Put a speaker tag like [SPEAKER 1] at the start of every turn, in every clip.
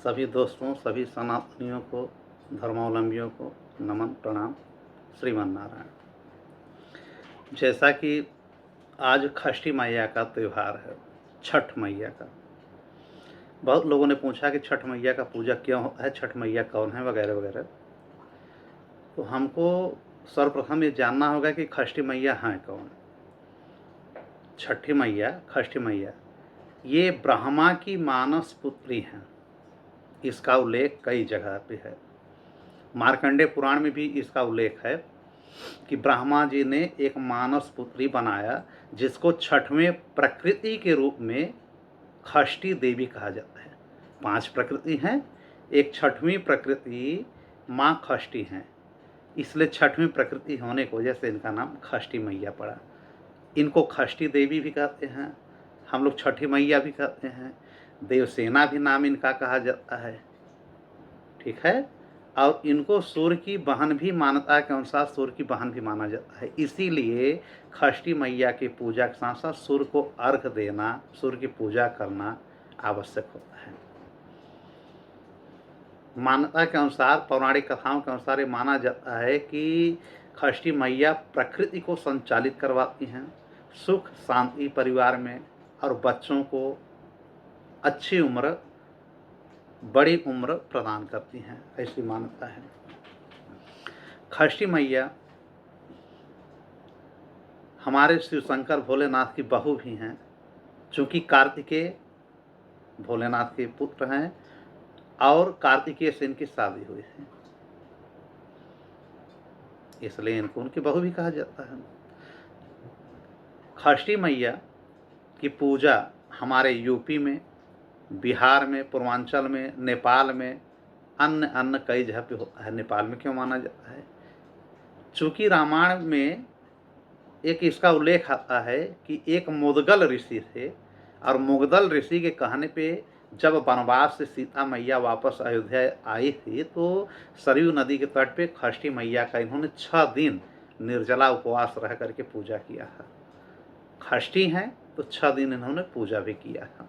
[SPEAKER 1] सभी दोस्तों, सभी सनातनियों को, धर्मावलंबियों को नमन प्रणाम। श्रीमन नारायण। जैसा कि आज षष्ठी मैया का त्यौहार है, छठ मैया का। बहुत लोगों ने पूछा कि छठ मैया का पूजा क्यों है, छठ मैया कौन है, वगैरह वगैरह। तो हमको सर्वप्रथम ये जानना होगा कि षष्ठी मैया हैं कौन। छठी मैया, षष्ठी मैया, ये ब्रह्मा की मानस पुत्री हैं। इसका उल्लेख कई जगह पे है। मार्कंडेय पुराण में भी इसका उल्लेख है कि ब्रह्मा जी ने एक मानस पुत्री बनाया, जिसको छठवें प्रकृति के रूप में षष्ठी देवी कहा जाता है। 5 प्रकृति हैं, एक छठवीं प्रकृति माँ षष्ठी हैं, इसलिए छठवीं प्रकृति होने की वजह से इनका नाम षष्ठी मैया पड़ा। इनको षष्ठी देवी भी कहते हैं, हम लोग छठी मैया भी कहते हैं, देवसेना भी नाम इनका कहा जाता है। ठीक है। और इनको सूर्य की बहन भी, मान्यता के अनुसार सूर्य की बहन भी माना जाता है। इसीलिए षष्ठी मैया की पूजा के साथ साथ सूर्य को अर्घ देना, सूर्य की पूजा करना आवश्यक होता है। मान्यता के अनुसार, पौराणिक कथाओं के अनुसार ये माना जाता है कि षष्ठी मैया प्रकृति को संचालित करवाती हैं, सुख शांति परिवार में, और बच्चों को अच्छी उम्र, बड़ी उम्र प्रदान करती हैं, ऐसी मान्यता है। षष्ठी मैया हमारे शिव शंकर भोलेनाथ की बहू भी हैं, चूँकि कार्तिकेय भोलेनाथ के पुत्र हैं और कार्तिकेय से इनकी शादी हुई है, इसलिए इनको उनकी बहू भी कहा जाता है। षष्ठी मैया की पूजा हमारे यूपी में, बिहार में, पूर्वांचल में, नेपाल में, अन्य कई जगह पे होता है। नेपाल में क्यों माना जाता है? चूँकि रामायण में एक इसका उल्लेख आता है कि एक मुदगल ऋषि थे, और मुगदल ऋषि के कहने पे जब वनवास से सीता मैया वापस अयोध्या आई थी, तो सरयू नदी के तट पे षष्ठी मैया का इन्होंने 6 दिन निर्जला उपवास रह करके पूजा किया है। षष्ठी हैं तो 6 दिन इन्होंने पूजा भी किया है।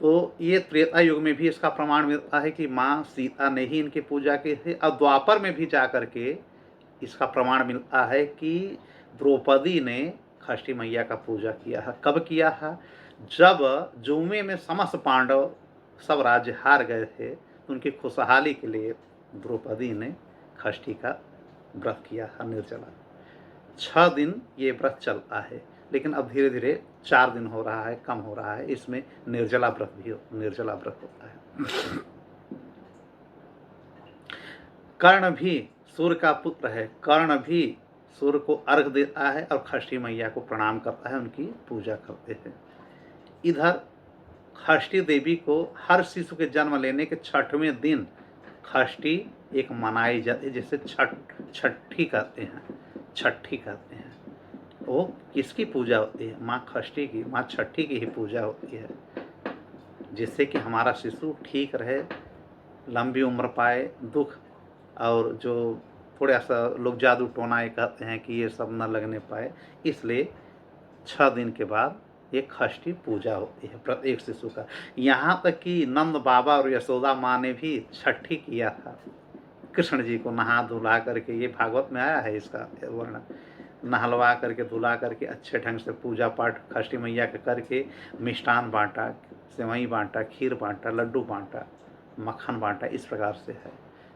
[SPEAKER 1] तो ये त्रेता युग में भी इसका प्रमाण मिलता है कि माँ सीता ने ही इनकी पूजा की थी, और द्वापर में भी जा करके इसका प्रमाण मिलता है कि द्रौपदी ने षष्ठी मैया का पूजा किया है। कब किया है? जब जुमे में समस्त पांडव सब राज्य हार गए थे, तो उनकी खुशहाली के लिए द्रौपदी ने षष्ठी का व्रत किया है निर्जला। 6 दिन ये व्रत चलता है, लेकिन अब धीरे धीरे 4 दिन हो रहा है, कम हो रहा है। इसमें निर्जला व्रत होता है। कर्ण भी सूर्य का पुत्र है, कर्ण भी सूर्य को अर्घ देता है और षष्ठी मैया को प्रणाम करता है, उनकी पूजा करते हैं। इधर षष्ठी देवी को हर शिशु के जन्म लेने के 6वें दिन षष्ठी एक मनाई जाती है, जिसे छठी कहते हैं। वो किसकी पूजा होती है? माँ षष्ठी की, माँ छठी की ही पूजा होती है, जिससे कि हमारा शिशु ठीक रहे, लंबी उम्र पाए, दुख और जो थोड़ा सा लोग जादू टोना ये कहते हैं कि ये सब न लगने पाए, इसलिए 6 दिन के बाद एक षष्ठी पूजा होती है प्रत्येक शिशु का। यहाँ तक कि नंद बाबा और यशोदा माँ ने भी छठी किया था कृष्ण जी को नहा धुला करके। ये भागवत में आया है इसका वर्णन। नहलवा करके, धुला करके, अच्छे ढंग से पूजा पाठ षष्ठी मैया के करके मिष्ठान बांटा, सेवई बांटा, खीर बांटा, लड्डू बांटा, मक्खन बांटा, इस प्रकार से है।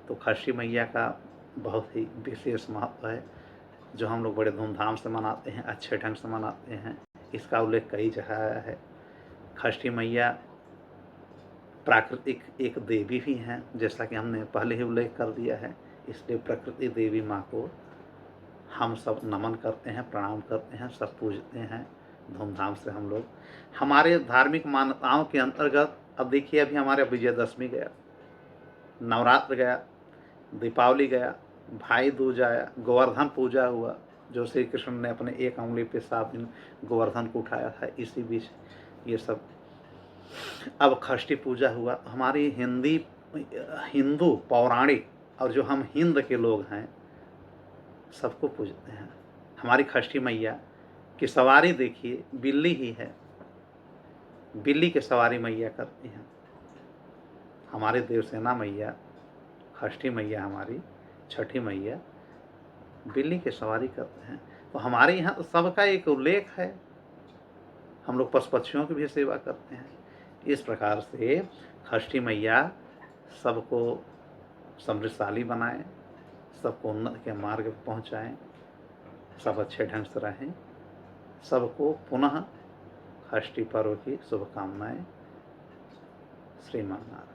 [SPEAKER 1] तो षष्ठी मैया का बहुत ही विशेष महत्व है, जो हम लोग बड़े धूमधाम से मनाते हैं, अच्छे ढंग से मनाते हैं। इसका उल्लेख कई जगह आया है। षष्ठी मैया प्राकृतिक एक देवी भी हैं, जैसा कि हमने पहले ही उल्लेख कर दिया है। इसलिए प्रकृति देवी माँ को हम सब नमन करते हैं, प्रणाम करते हैं, सब पूजते हैं धूमधाम से हम लोग। हमारे धार्मिक मान्यताओं के अंतर्गत अब देखिए, अभी हमारे विजयदशमी गया, नवरात्र गया, दीपावली गया, भाई दूज आया, गोवर्धन पूजा हुआ, जो श्री कृष्ण ने अपने एक उंगली पे 7 दिन गोवर्धन को उठाया था। इसी बीच ये सब अब षष्ठी पूजा हुआ। हमारी हिंदू पौराणिक और जो हम हिंद के लोग हैं, सबको पूजते हैं। हमारी षष्ठी मैया की सवारी देखिए, बिल्ली ही है, बिल्ली की सवारी मैया करती हैं। हमारी देवसेना मैया, षष्ठी मैया हमारी, छठी मैया बिल्ली की सवारी करते हैं। तो हमारे यहाँ तो सबका एक उल्लेख है, हम लोग पशु पक्षियों की भी सेवा करते हैं। इस प्रकार से षष्ठी मैया सबको समृद्धशाली बनाएं, सबको उन्नति के मार्ग पर पहुँचाएँ, सब अच्छे ढंग से रहें। सबको पुनः षष्ठी पर्व की शुभकामनाएं। श्रीमान नारायण।